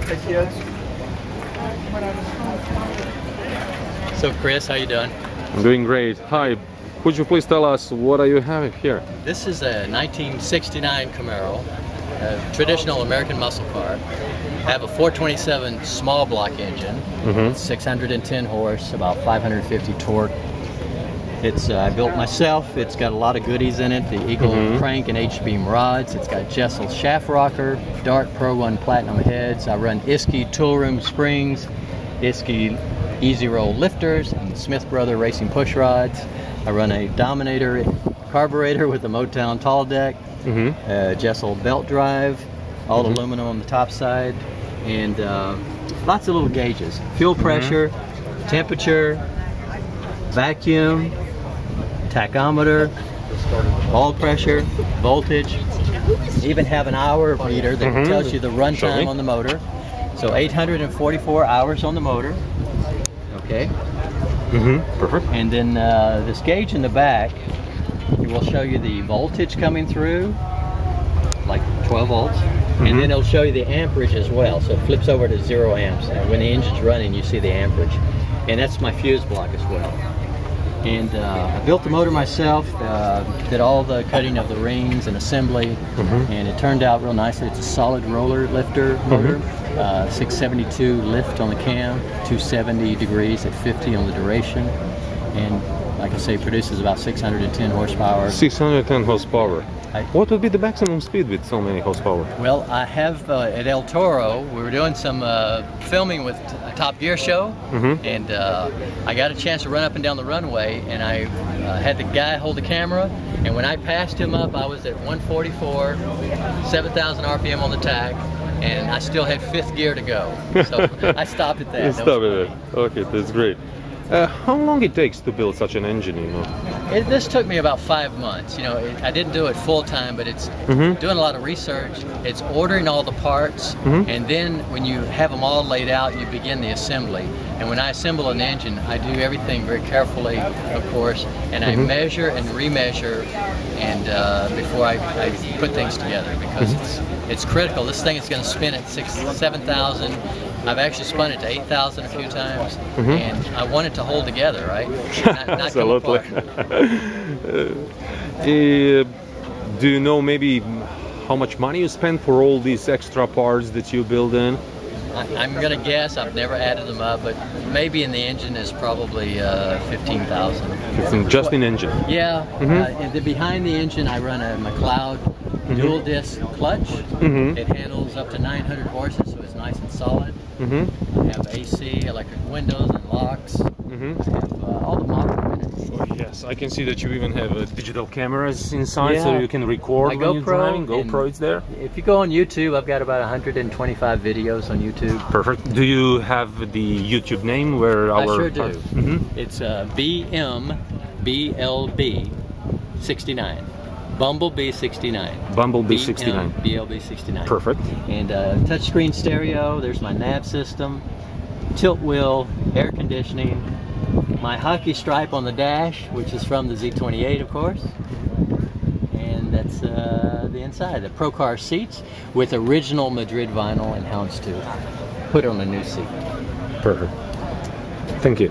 So Chris, how you doing? I'm doing great. Hi, could you please tell us what are you having here? This is a 1969 Camaro, a traditional American muscle car. I have a 427 small block engine, 610 horse, about 550 torque. It's I built myself. It's got a lot of goodies in it. The Eagle crank and H-beam rods. It's got Jessel shaft rocker, Dart Pro 1 platinum heads. I run Isky tool room springs, Isky easy roll lifters, and Smith Brother racing push rods. I run a Dominator carburetor with a Motown tall deck, Jessel belt drive, all aluminum on the top side, and lots of little gauges. Fuel pressure, temperature, vacuum, tachometer, oil pressure, voltage. Even have an hour meter that tells you the run time on the motor. So 844 hours on the motor. Okay. Perfect. And then this gauge in the back, it will show you the voltage coming through, like 12 volts. And then it'll show you the amperage as well. So it flips over to 0 amps. And when the engine's running, you see the amperage. And that's my fuse block as well. And I built the motor myself, did all the cutting of the rings and assembly, and it turned out real nicely. It's a solid roller lifter motor, 672 lift on the cam, 270 degrees at 50 on the duration, and like I say, produces about 610 horsepower. 610 horsepower. What would be the maximum speed with so many horsepower? Well, I have at El Toro, we were doing some filming with a Top Gear show, and I got a chance to run up and down the runway, and I had the guy hold the camera, and when I passed him up, I was at 144, 7,000 RPM on the tach, and I still had 5th gear to go. So I stopped at that. You stopped at it. Okay, that's great. How long it takes to build such an engine, you know? This took me about 5 months. You know, I didn't do it full time, but it's doing a lot of research. It's ordering all the parts, and then when you have them all laid out, you begin the assembly. And when I assemble an engine, I do everything very carefully, of course, and I measure and remeasure, and before I put things together, because it's critical. This thing is going to spin at 6,000 to 7,000. I've actually spun it to 8,000 a few times, and I want it to hold together, right? Not come apart. Do you know maybe how much money you spend for all these extra parts that you build in? I'm going to guess, I've never added them up, but maybe in the engine is probably 15,000. Just in engine? Yeah. Behind the engine I run a McLeod dual disc clutch. It handles up to 900 horses, so it's nice and solid. I have AC, electric windows and locks. I have all the modern units. Oh, yes, I can see that you even have digital cameras inside, so you can record when you're driving. GoPro is there. If you go on YouTube, I've got about 125 videos on YouTube. Perfect. Do you have the YouTube name where our... I sure do. It's BMBLB 69. Bumblebee 69. Bumblebee 69. BLB 69. Perfect. And touchscreen stereo. There's my nav system, tilt wheel, air conditioning, my hockey stripe on the dash, which is from the Z28, of course. And that's the inside. The Pro Car seats with original Madrid vinyl and houndstooth. Put on a new seat. Perfect. Thank you.